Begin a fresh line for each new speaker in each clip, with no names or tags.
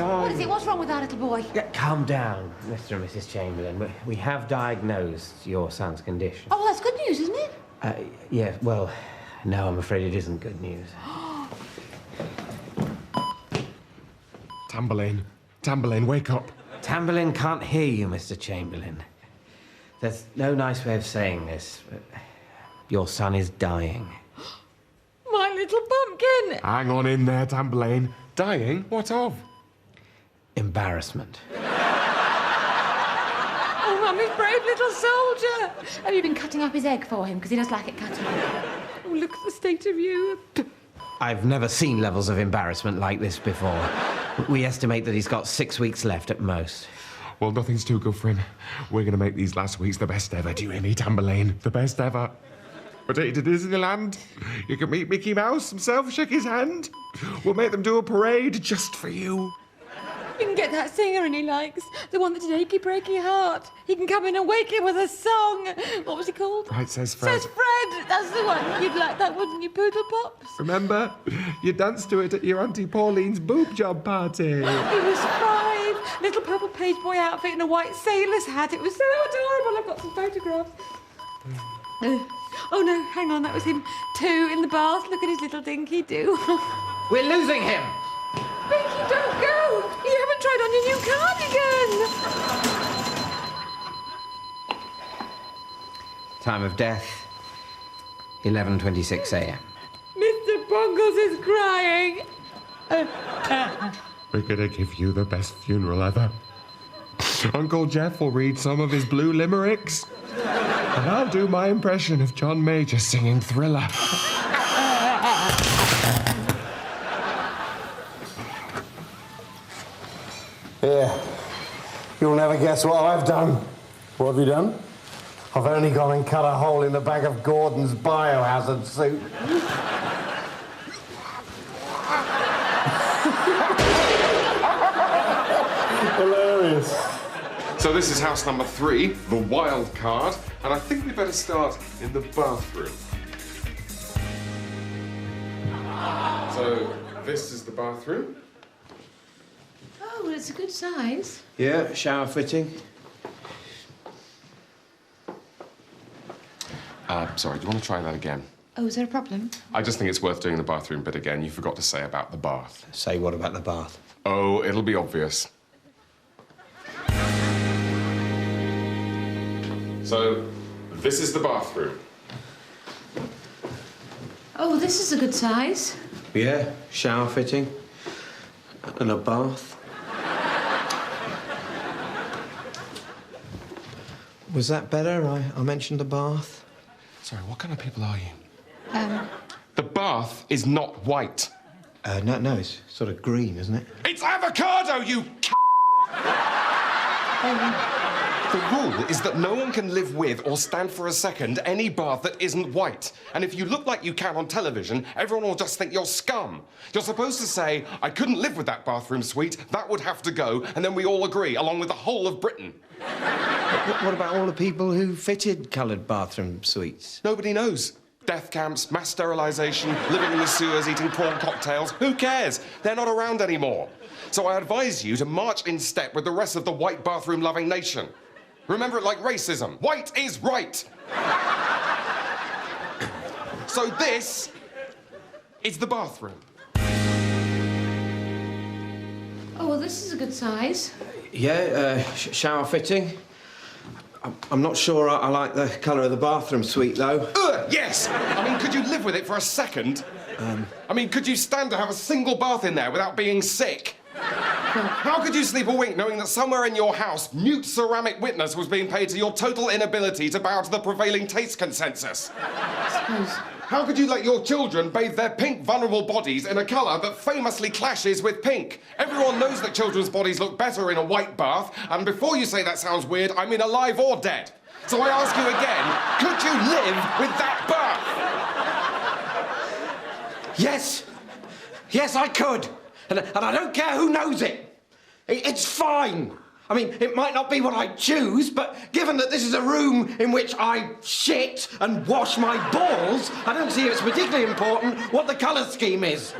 time.
What is it? What's wrong with our little boy?
Yeah, calm down, Mr. and Mrs. Chamberlain. We have diagnosed your son's condition.
Oh, well, that's good news, isn't it?
Yeah, well, no, I'm afraid it isn't good news.
Tamburlaine, wake up.
Tamburlaine can't hear you, Mr. Chamberlain. There's no nice way of saying this, but your son is dying.
My little pumpkin!
Hang on in there, Tamburlaine. Dying? What of?
Embarrassment.
Oh, Mummy's brave little soldier! Have you been cutting up his egg for him? Because he does like it cut up. Oh, look at the state of you.
I've never seen levels of embarrassment like this before. We estimate that he's got 6 weeks left at most.
Well, nothing's too good for him. We're going to make these last weeks the best ever. Do you hear me, Tamburlaine? The best ever. We'll take you to Disneyland. You can meet Mickey Mouse himself, shake his hand. We'll make them do a parade just for you.
You can get that singer and he likes. The one that did Achy Breaky Heart. He can come in and wake him with a song. What was he called?
Right, says Fred.
Says Fred. That's the one. You'd like that, wouldn't you, Poodle Pops?
Remember? You danced to it at your Auntie Pauline's boob job party.
He was 5. Little purple page boy outfit and a white sailor's hat. It was so adorable. I've got some photographs. Oh, no, hang on. That was him. 2 in the bath. Look at his little dinky do.
We're losing him!
Becky, don't go! You haven't tried on your new cardigan!
Time of death, 11:26 a.m.
Mr. Bungles is crying.
We're gonna give you the best funeral ever. Uncle Jeff will read some of his blue limericks. And I'll do my impression of John Major singing Thriller.
Yeah. You'll never guess what I've done.
What have you done?
I've only gone and cut a hole in the back of Gordon's biohazard suit.
Hilarious.
So this is house number 3, the wild card, and I think we better start in the bathroom. So this is the bathroom.
Oh, well, it's a good size.
Yeah, shower fitting.
Sorry, do you want to try that again?
Oh, is there a problem?
I just think it's worth doing the bathroom bit again. You forgot to say about the bath.
Say what about the bath?
Oh, it'll be obvious. So, this is the bathroom.
Oh, this is a good size.
Yeah, shower fitting. And a bath. Was that better? I mentioned the bath.
Sorry, what kind of people are you?
Um,
The bath is not white.
No, it's sort of green, isn't it?
It's avocado, you The rule is that no one can live with or stand for a second any bath that isn't white. And if you look like you can on television, everyone will just think you're scum. You're supposed to say, I couldn't live with that bathroom suite, that would have to go, and then we all agree, along with the whole of Britain.
What about all the people who fitted coloured bathroom suites?
Nobody knows. Death camps, mass sterilisation, living in the sewers, eating prawn cocktails. Who cares? They're not around anymore. So I advise you to march in step with the rest of the white bathroom-loving nation. Remember it like racism. White is right. So this is the bathroom.
oh, well, this is a good size.
Yeah, shower fitting. I'm not sure I like the colour of the bathroom suite, though.
Yes! I mean, could you live with it for a second? I mean, could you stand to have a single bath in there without being sick? How could you sleep a wink knowing that somewhere in your house, mute ceramic witness was being paid to your total inability to bow to the prevailing taste consensus?
I suppose.
How could you let your children bathe their pink, vulnerable bodies in a colour that famously clashes with pink? Everyone knows that children's bodies look better in a white bath, and before you say that sounds weird, I mean alive or dead. So I ask you again, could you live with that bath?
Yes! Yes, I could! And I don't care who knows it! It's fine! I mean, it might not be what I choose, but given that this is a room in which I shit and wash my balls, I don't see it's particularly important what the colour scheme is.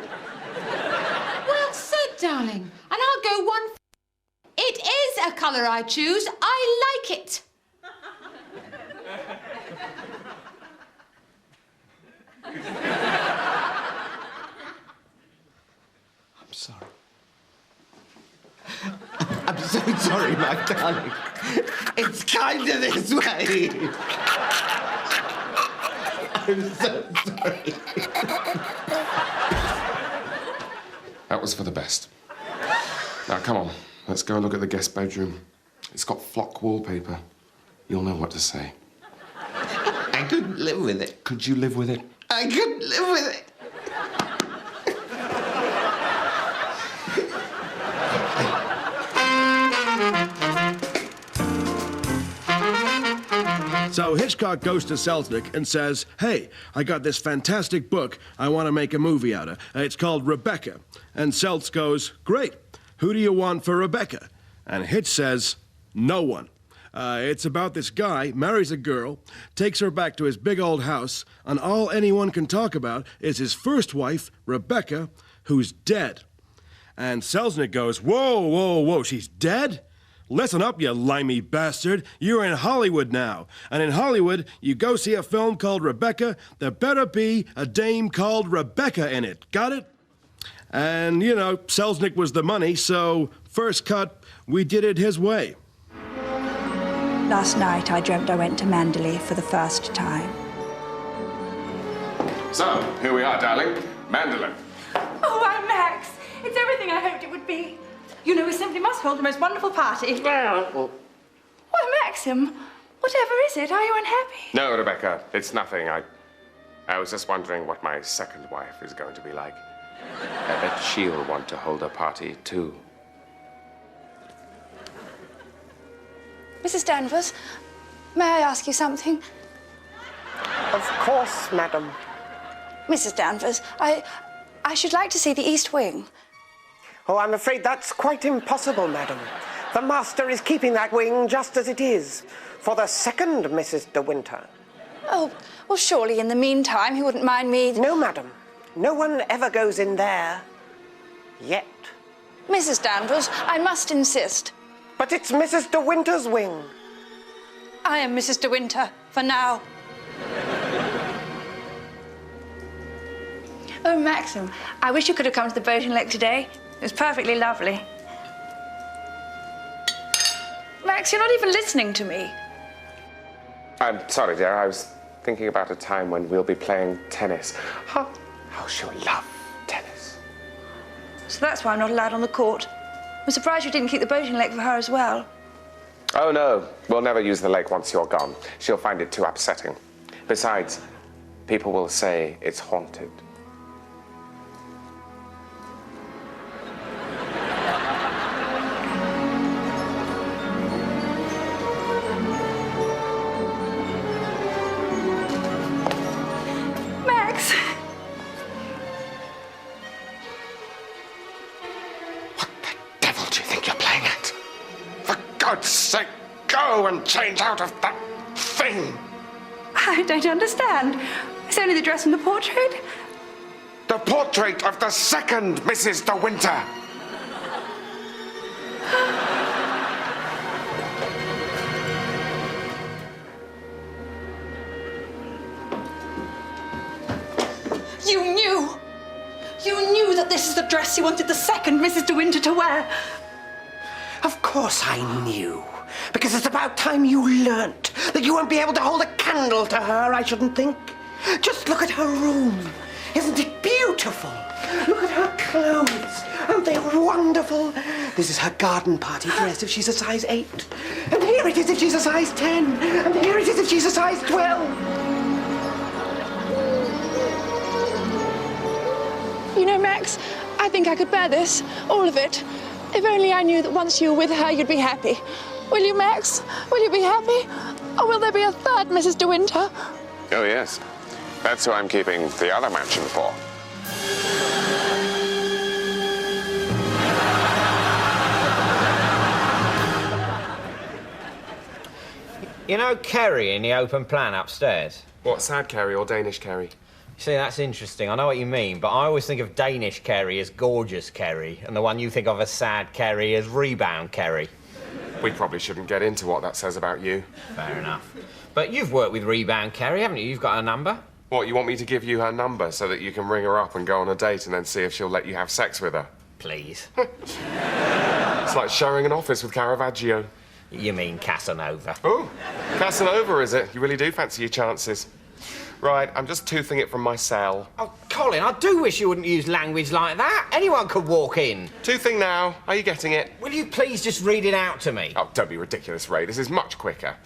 Well said, darling. And I'll
I'll go one. It is a colour I choose. I like it.
I'm sorry. I'm so sorry, my darling. It's kind of this way. I'm so sorry.
That was for the best. Now, come on. Let's go and look at the guest bedroom. It's got flock wallpaper. You'll know what to say.
I couldn't live with it.
Could you live with it?
I couldn't live with it.
So Hitchcock goes to Selznick and says, hey, I got this fantastic book I want to make a movie out of. It's called Rebecca. And Seltz goes, great. Who do you want for Rebecca? And Hitch says, no one. It's about this guy marries a girl, takes her back to his big old house, and all anyone can talk about is his first wife, Rebecca, who's dead. And Selznick goes, whoa, whoa, whoa, she's dead? Listen up, you limey bastard. You're in Hollywood now. And in Hollywood, you go see a film called Rebecca, there better be a dame called Rebecca in it. Got it? And, you know, Selznick was the money, so first cut, we did it his way.
Last night, I dreamt I went to Mandalay for the first time.
So, here we are, darling. Mandolin.
Oh, I'm Max. It's everything I hoped it would be. You know, we simply must hold the most wonderful party. Well, Maxim, whatever is it? Are you unhappy?
No, Rebecca, it's nothing. I was just wondering what my second wife is going to be like. I bet she'll want to hold a party, too.
Mrs. Danvers, may I ask you something?
Of course, madam.
Mrs. Danvers, I should like to see the East Wing.
Oh, I'm afraid that's quite impossible, madam. The master is keeping that wing just as it is for the second Mrs. De Winter.
Oh, well, surely in the meantime he wouldn't mind me...
No, madam. No one ever goes in there. Yet.
Mrs. Danvers, I must insist.
But it's Mrs. De Winter's wing.
I am Mrs. De Winter, for now. Oh, Maxim, I wish you could have come to the boating lake today. It was perfectly lovely. Max, you're not even listening to me.
I'm sorry, dear. I was thinking about a time when we'll be playing tennis. How she'll love tennis.
So that's why I'm not allowed on the court. I'm surprised you didn't keep the boating lake for her as well.
Oh, no. We'll never use the lake once you're gone. She'll find it too upsetting. Besides, people will say it's haunted.
Max!
God's sake, go and change out of that thing!
I don't understand. It's only the dress and the portrait.
The portrait of the second Mrs. De Winter!
You knew! You knew that this is the dress you wanted the second Mrs. De Winter to wear!
Of course I knew. Because it's about time you learnt that you won't be able to hold a candle to her, I shouldn't think. Just look at her room. Isn't it beautiful? Look at her clothes. Aren't they wonderful? This is her garden party dress if she's a size 8. And here it is if she's a size 10. And here it is if she's a size 12.
You know, Max, I think I could bear this, all of it. If only I knew that once you were with her, you'd be happy. Will you, Max? Will you be happy? Or will there be a third Mrs. De Winter?
Oh, yes. That's who I'm keeping the other mansion for.
You know Kerry in the open plan upstairs?
What, sad Kerry or Danish Kerry?
See, that's interesting. I know what you mean, but I always think of Danish Kerry as gorgeous Kerry, and the one you think of as sad Kerry as rebound Kerry.
We probably shouldn't get into what that says about you.
Fair enough. But you've worked with rebound Kerry, haven't you? You've got her number.
What, you want me to give you her number so that you can ring her up and go on a date and then see if she'll let you have sex with her?
Please.
It's like sharing an office with Caravaggio.
You mean Casanova.
Oh, Casanova, is it? You really do fancy your chances. Right, I'm just toothing it from my cell.
Oh, Colin, I do wish you wouldn't use language like that. Anyone could walk in.
Toothing now. Are you getting it?
Will you please just read it out to me?
Oh, don't be ridiculous, Ray. This is much quicker.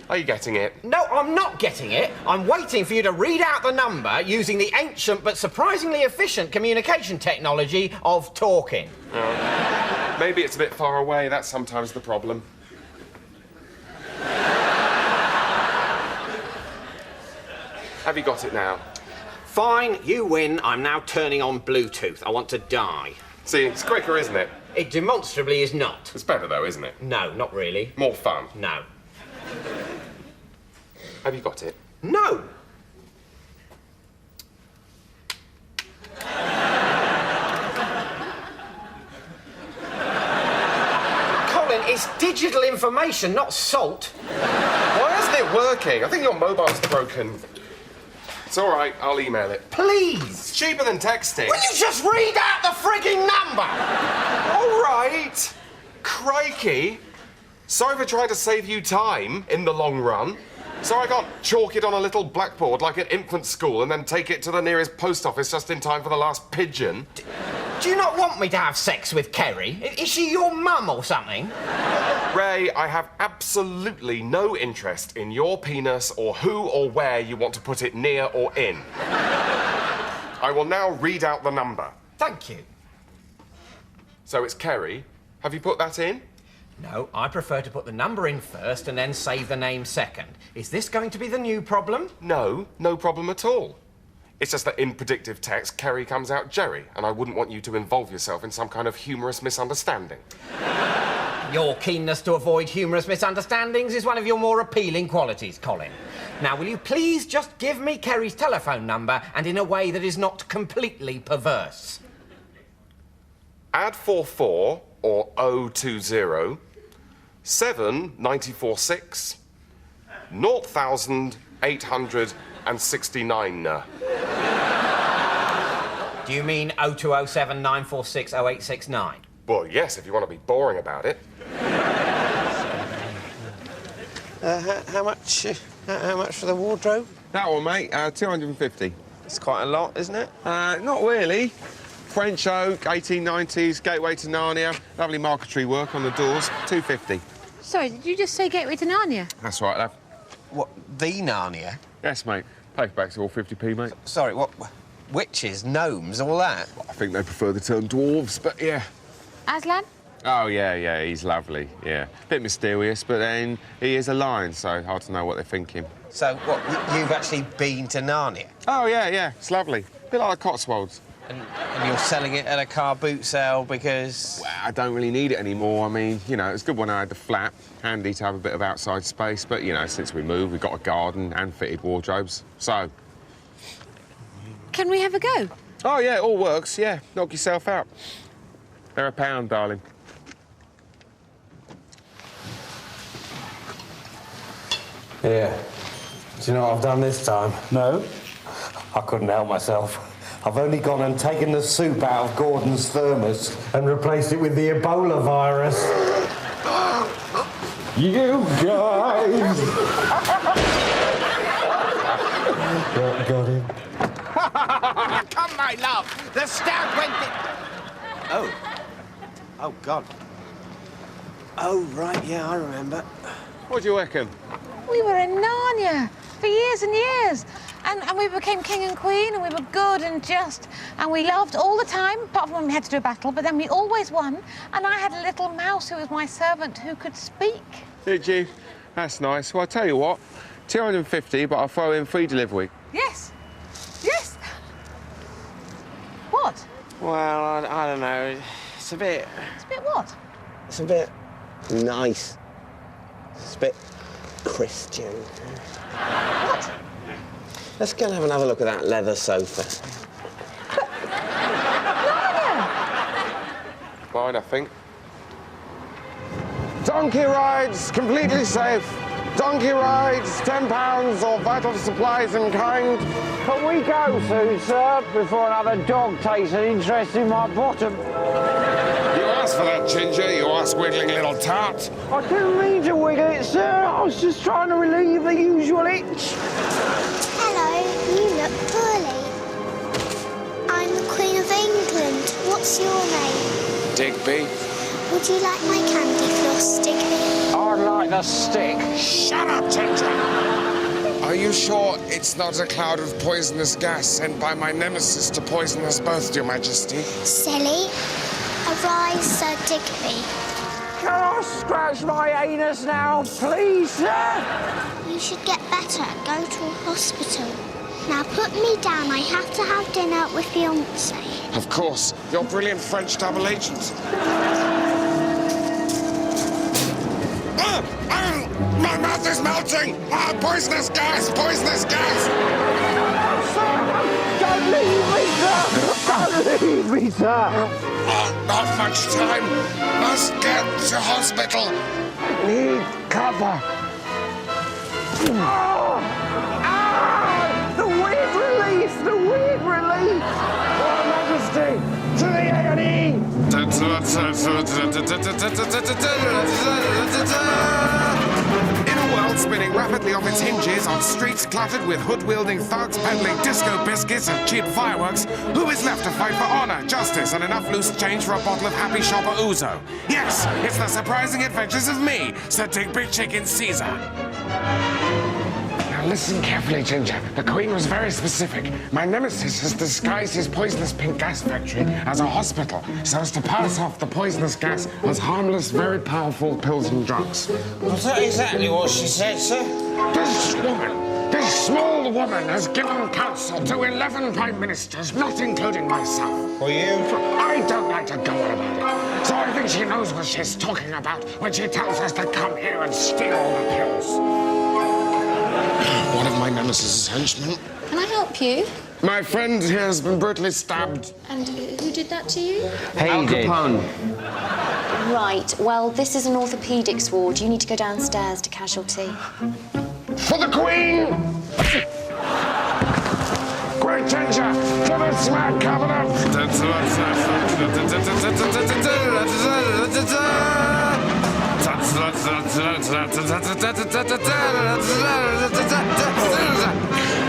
Are you getting it?
No, I'm not getting it. I'm waiting for you to read out the number using the ancient but surprisingly efficient communication technology of talking.
Oh. Maybe it's a bit far away. That's sometimes the problem. Have you got it now?
Fine, you win. I'm now turning on Bluetooth. I want to die.
See, it's quicker, isn't it?
It demonstrably is not.
It's better, though, isn't it?
No, not really.
More fun?
No.
Have you got it?
No. Colin, it's digital information, not salt.
Why isn't it working? I think your mobile's broken. It's all right, I'll email it.
Please!
It's cheaper than texting.
Will you just read out the frigging number?
All right. Crikey. Sorry for trying to save you time in the long run. So I can't chalk it on a little blackboard like at infant school and then take it to the nearest post office just in time for the last pigeon.
Do you not want me to have sex with Kerry? Is she your mum or something?
Ray, I have absolutely no interest in your penis or who or where you want to put it near or in. I will now read out the number.
Thank you.
So it's Kerry. Have you put that in?
No, I prefer to put the number in first and then save the name second. Is this going to be the new problem?
No, no problem at all. It's just that in predictive text, Kerry comes out Jerry, and I wouldn't want you to involve yourself in some kind of humorous misunderstanding.
Your keenness to avoid humorous misunderstandings is one of your more appealing qualities, Colin. Now, will you please just give me Kerry's telephone number and in a way that is not completely perverse?
Add 44 or 020 7946 0869.
Do you mean 0207 946 0869?
Well, yes, if you want to be boring about it.
How much for the wardrobe?
That one, mate, 250.
It's quite a lot, isn't it?
Not really. French oak, 1890s, gateway to Narnia. Lovely marquetry work on the doors, 250.
Sorry, did you just say gateway to Narnia?
That's right, love.
What, the Narnia?
Yes, mate. Paperbacks are all 50p, mate.
Sorry, what? Witches, gnomes, all that?
I think they prefer the term dwarves, but yeah.
Aslan?
Oh, yeah, he's lovely, yeah. Bit mysterious, but then he is a lion, so hard to know what they're thinking.
So, what, you've actually been to Narnia?
Oh, yeah, it's lovely. Bit like the Cotswolds.
And you're selling it at a car boot sale because...
Well, I don't really need it anymore. I mean, you know, it's good when I had the flat. Handy to have a bit of outside space. But, you know, since we moved, we've got a garden and fitted wardrobes. So...
Can we have a go?
Oh, yeah, it all works, yeah. Knock yourself out. They're £1, darling.
Yeah. Do you know what I've done this time?
No?
I couldn't help myself. I've only gone and taken the soup out of Gordon's thermos and replaced it with the Ebola virus. You guys! Got him.
Come, my love! The stout went...
Oh, God. Oh, right, yeah, I remember.
What do you reckon?
We were in Narnia for years and years. And we became king and queen, and we were good and just, and we loved all the time, apart from when we had to do a battle, but then we always won. And I had a little mouse who was my servant who could speak.
Did you? That's nice. Well, I'll tell you what, 250, but I'll throw in free delivery.
Yes. Yes. What?
Well, I don't know. It's a bit...
It's a bit what?
It's a bit nice. It's a bit Christian.
What?
Let's go and have another look at that leather sofa.
Fine, I think. Donkey rides, completely safe. Donkey rides, £10 or vital supplies in kind.
Can we go soon, sir, before another dog takes an interest in my bottom?
You asked for that, Ginger, you ass-wiggling little tart.
I didn't mean to wiggle it, sir. I was just trying to relieve the usual itch.
Hello, you look poorly. I'm the Queen of England. What's your name?
Digby.
Would you like my candy floss, Digby?
I'd like the stick.
Shut up, Ginger! Are you sure it's not a cloud of poisonous gas sent by my nemesis to poison us both, Your Majesty?
Silly. Arise, Sir Digby.
Can I scratch my anus now, please, sir?
You should get better. Go to a hospital. Now put me down. I have to have dinner with Beyonce.
Of course. Your brilliant French double agent. My mouth is melting! Poisonous gas! Poisonous gas!
Don't leave me, sir! Don't leave me, sir!
Not much time. Must get to hospital.
Need cover. The weird relief! The weird relief! Your Majesty, to the A&E!
In a world spinning rapidly off its hinges on streets cluttered with hood-wielding thugs peddling disco biscuits and cheap fireworks, who is left to fight for honor, justice, and enough loose change for a bottle of Happy Shopper Ouzo? Yes, it's the surprising adventures of me, Sir Digby Chicken Caesar. Now listen carefully, Ginger. The Queen was very specific. My nemesis has disguised his poisonous pink gas factory as a hospital so as to pass off the poisonous gas as harmless, very powerful pills and drugs.
Was that exactly what she said, sir?
This small woman has given counsel to 11 Prime Ministers, not including myself.
For you?
I don't like to go on about it. So I think she knows what she's talking about when she tells us to come here and steal all the pills. One of my nemesis' henchmen.
Can I help you?
My friend here has been brutally stabbed.
And who did that to you?
Al Capone.
Right, well, this is an orthopaedics ward. You need to go downstairs to casualty.
For the Queen! Great Ginger, to the smack cabinet!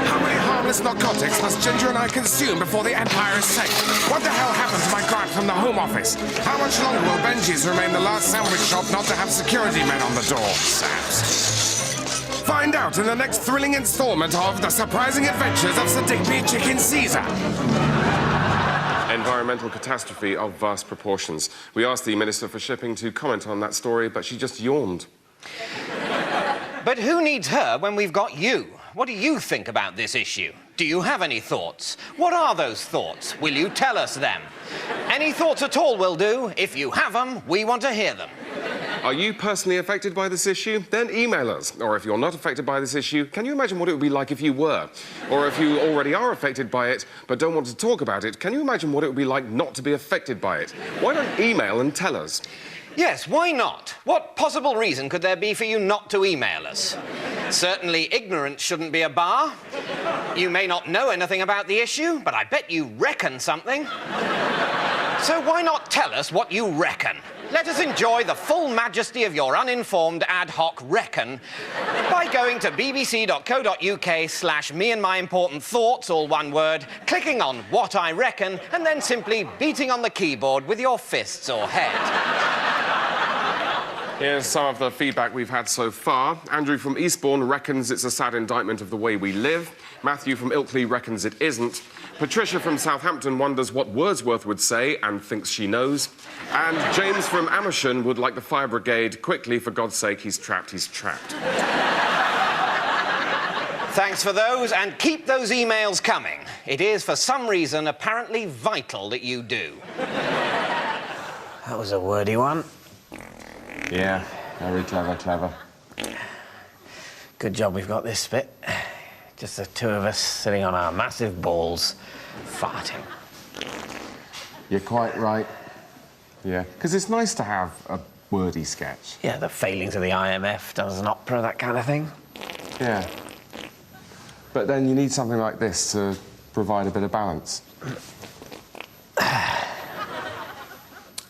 How many harmless narcotics must Ginger and I consume before the Empire is safe? What the hell happened to my grant from the Home Office? How much longer will Benji's remain the last sandwich shop not to have security men on the door? Saps. Find out in the next thrilling installment of The Surprising Adventures of Sir Digby Chicken Caesar. Environmental catastrophe of vast proportions. We asked the Minister for Shipping to comment on that story, but she just yawned.
But who needs her when we've got you? What do you think about this issue? Do you have any thoughts? What are those thoughts? Will you tell us them? Any thoughts at all will do. If you have them, we want to hear them.
Are you personally affected by this issue? Then email us. Or if you're not affected by this issue, can you imagine what it would be like if you were? Or if you already are affected by it, but don't want to talk about it, can you imagine what it would be like not to be affected by it? Why don't email and tell us?
Yes, why not? What possible reason could there be for you not to email us? Certainly ignorance shouldn't be a bar. You may not know anything about the issue, but I bet you reckon something. So why not tell us what you reckon? Let us enjoy the full majesty of your uninformed ad hoc reckon by going to bbc.co.uk/me-and-my-important-thoughts, all one word, clicking on What I Reckon, and then simply beating on the keyboard with your fists or head.
Here's some of the feedback we've had so far. Andrew from Eastbourne reckons it's a sad indictment of the way we live. Matthew from Ilkley reckons it isn't. Patricia from Southampton wonders what Wordsworth would say and thinks she knows. And James from Amersham would like the fire brigade. Quickly, for God's sake, he's trapped, he's trapped.
Thanks for those, and keep those emails coming. It is, for some reason, apparently vital that you do.
That was a wordy one.
Yeah, very clever, clever.
Good job we've got this bit.
Just the two of us sitting on our massive balls, farting.
You're quite right. Yeah, because it's nice to have a wordy sketch.
Yeah, the failings of the IMF, does an opera, that kind of thing.
Yeah. But then you need something like this to provide a bit of balance.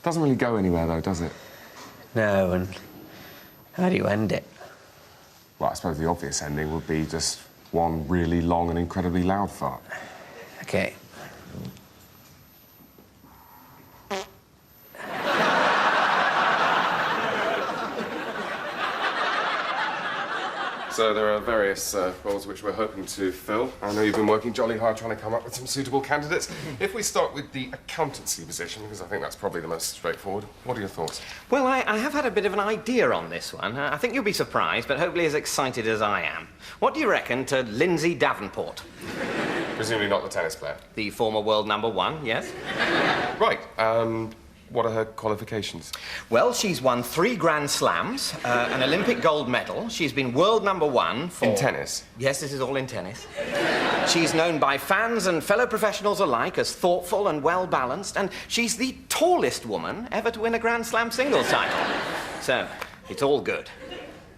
Doesn't really go anywhere, though, does it?
No, and how do you end it?
Well, I suppose the obvious ending would be just one really long and incredibly loud fart.
OK.
So there are various roles which we're hoping to fill. I know you've been working jolly hard trying to come up with some suitable candidates. If we start with the accountancy position, because I think that's probably the most straightforward, what are your thoughts?
Well, I have had a bit of an idea on this one. I think you'll be surprised, but hopefully as excited as I am. What do you reckon to Lindsay Davenport?
Presumably not the tennis player.
The former world #1, yes?
Right. What are her qualifications?
Well, she's won 3 Grand Slams, an Olympic gold medal. She's been world #1 for...
In tennis?
Yes, this is all in tennis. She's known by fans and fellow professionals alike as thoughtful and well-balanced, and she's the tallest woman ever to win a Grand Slam singles title. So, it's all good.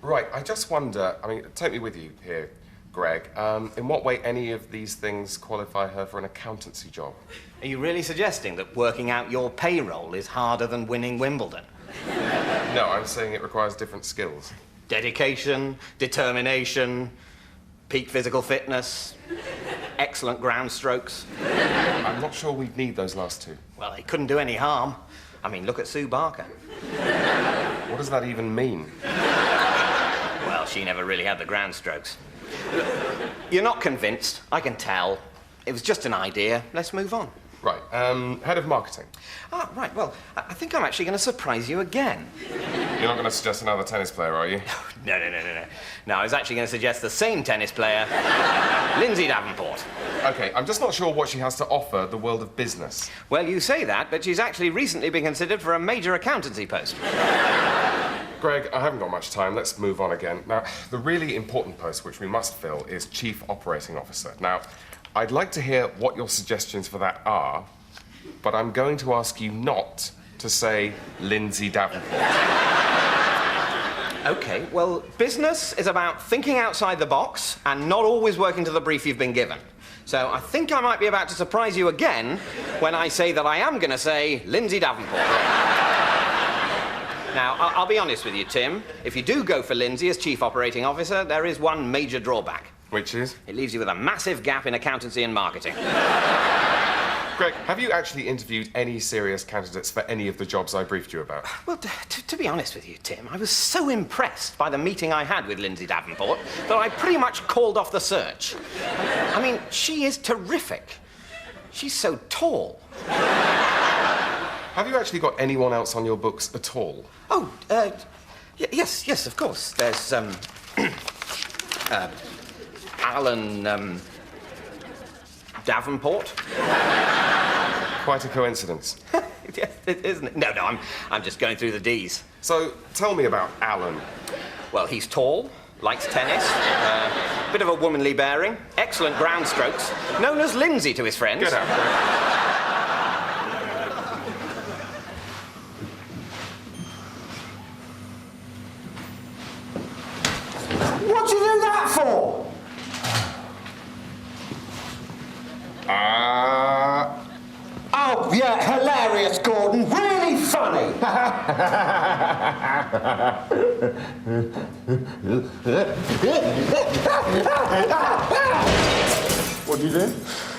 Right, I just wonder, I mean, take me with you here, Greg. In what way any of these things qualify her for an accountancy job?
Are you really suggesting that working out your payroll is harder than winning Wimbledon?
No, I'm saying it requires different skills.
Dedication, determination, peak physical fitness, excellent ground strokes.
I'm not sure we'd need those last two.
Well, they couldn't do any harm. I mean, look at Sue Barker.
What does that even mean?
Well, she never really had the ground strokes. You're not convinced, I can tell. It was just an idea. Let's move on.
Right, head of marketing.
Ah, right, well, I think I'm actually going to surprise you again.
You're not going to suggest another tennis player, are you?
No. No, I was actually going to suggest the same tennis player, Lindsay Davenport.
OK, I'm just not sure what she has to offer the world of business.
Well, you say that, but she's actually recently been considered for a major accountancy post.
Greg, I haven't got much time. Let's move on again. Now, the really important post which we must fill is Chief Operating Officer. Now, I'd like to hear what your suggestions for that are, but I'm going to ask you not to say Lindsay Davenport.
OK, well, business is about thinking outside the box and not always working to the brief you've been given. So I think I might be about to surprise you again when I say that I am going to say Lindsay Davenport. Now, I'll be honest with you, Tim. If you do go for Lindsay as Chief Operating Officer, there is one major drawback.
Which is?
It leaves you with a massive gap in accountancy and marketing.
Greg, have you actually interviewed any serious candidates for any of the jobs I briefed you about?
Well, to be honest with you, Tim, I was so impressed by the meeting I had with Lindsay Davenport that I pretty much called off the search. I mean, she is terrific. She's so tall.
Have you actually got anyone else on your books at all?
Oh, yes, of course. There's, Alan, Davenport.
Quite a coincidence.
Yes, it isn't it? No, I'm just going through the D's.
So, tell me about Alan.
Well, he's tall, likes tennis, bit of a womanly bearing, excellent ground strokes, known as Lindsay to his friends.
Get out, Greg.
What'd you do that for? Oh, yeah, hilarious, Gordon. Really funny.
What'd you do?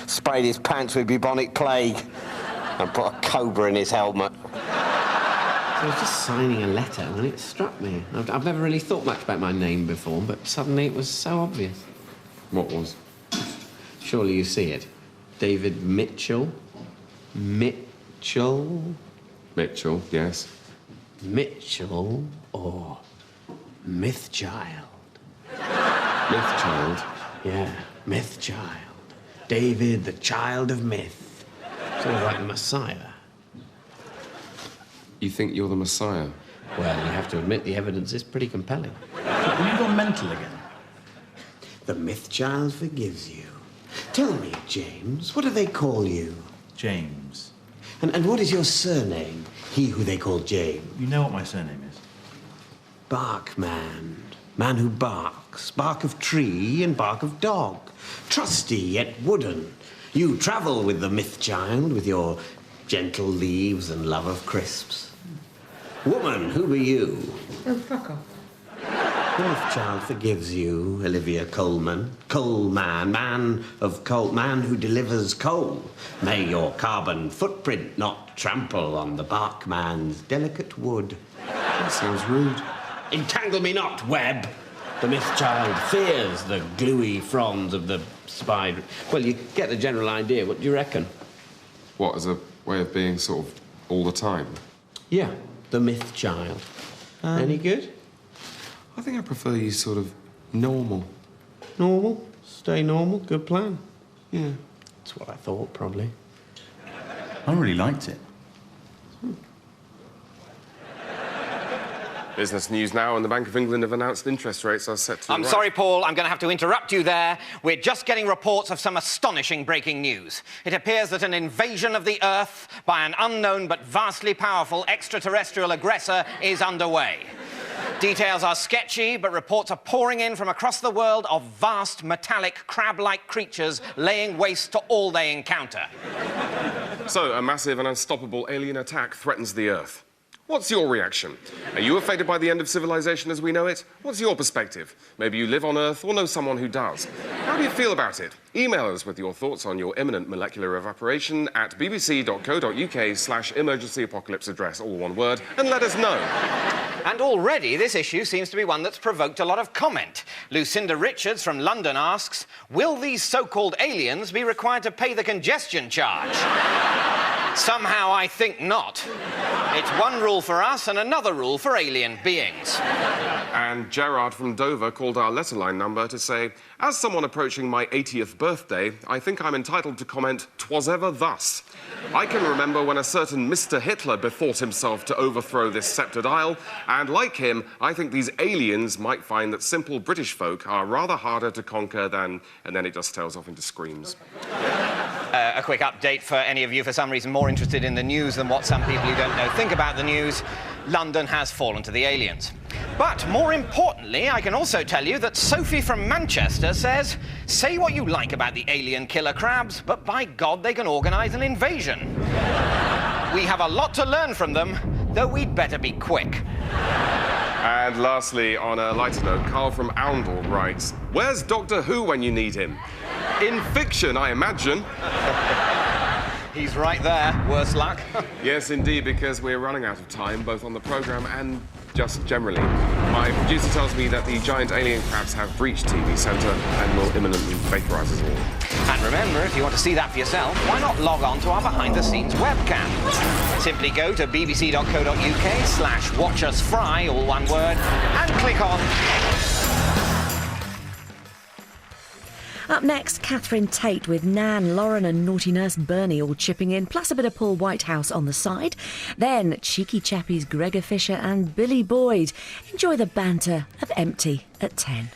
Sprayed his pants with bubonic plague and put a cobra in his helmet.
I was just signing a letter when it struck me. I've never really thought much about my name before, but suddenly it was so obvious.
What was?
Surely you see it. David Mitchell. Mitchell,
yes.
Mitchell or Mythchild?
Mythchild?
Yeah, Mythchild. David, the child of myth. Sort of like the Messiah.
You think you're the Messiah?
Well, you have to admit the evidence is pretty compelling.
Have you gone mental again?
The myth child forgives you. Tell me, James, what do they call you?
James.
And what is your surname? He who they call James.
You know what my surname is?
Barkman. Man who barks. Bark of tree and bark of dog. Trusty yet wooden. You travel with the myth child with your gentle leaves and love of crisps. Woman, who be you?
Oh, fuck off.
The myth child forgives you, Olivia Coleman. Coalman, man of coal, man who delivers coal. May your carbon footprint not trample on the barkman's delicate wood.
That sounds rude.
Entangle me not, Webb. The myth child fears the gluey fronds of the spider. Well, you get the general idea. What do you reckon?
What, as a way of being sort of all the time?
Yeah, the myth child. Any good?
I think I prefer you sort of normal.
Normal? Stay normal? Good plan.
Yeah.
That's what I thought, probably.
I really liked it.
Business news now, and the Bank of England have announced interest rates are set to
I'm
rise.
sorry, Paul, I'm going to have to interrupt you there. We're just getting reports of some astonishing breaking news. It appears that an invasion of the Earth by an unknown but vastly powerful extraterrestrial aggressor is underway. Details are sketchy, but reports are pouring in from across the world of vast, metallic, crab-like creatures laying waste to all they encounter.
So, a massive and unstoppable alien attack threatens the Earth. What's your reaction? Are you affected by the end of civilization as we know it? What's your perspective? Maybe you live on Earth or know someone who does. How do you feel about it? Email us with your thoughts on your imminent molecular evaporation at bbc.co.uk/emergency apocalypse address, all one word, and let us know.
And already this issue seems to be one that's provoked a lot of comment. Lucinda Richards from London asks, will these so-called aliens be required to pay the congestion charge? Somehow I think not. It's one rule for us and another rule for alien beings.
And Gerard from Dover called our letter line number to say, as someone approaching my 80th birthday, I think I'm entitled to comment, 'twas ever thus. I can remember when a certain Mr. Hitler bethought himself to overthrow this sceptred isle, and like him, I think these aliens might find that simple British folk are rather harder to conquer than... And then it just tails off into screams.
A quick update for any of you for some reason more interested in the news than what some people who don't know think about the news. London has fallen to the aliens. But more importantly, I can also tell you that Sophie from Manchester says, say what you like about the alien killer crabs, but by God, they can organise an invasion. We have a lot to learn from them, though we'd better be quick.
And lastly, on a lighter note, Carl from Oundle writes, where's Doctor Who when you need him? In fiction, I imagine.
He's right there, worse luck.
Yes, indeed, because we're running out of time, both on the programme and just generally. My producer tells me that the giant alien crabs have breached TV Centre and will imminently vaporise us all.
And remember, if you want to see that for yourself, why not log on to our behind-the-scenes webcam? Simply go to bbc.co.uk/watchusfry, all one word, and click on...
Up next, Catherine Tate with Nan, Lauren and naughty nurse Bernie all chipping in, plus a bit of Paul Whitehouse on the side. Then cheeky chappies Gregor Fisher and Billy Boyd. Enjoy the banter of Empty at 10.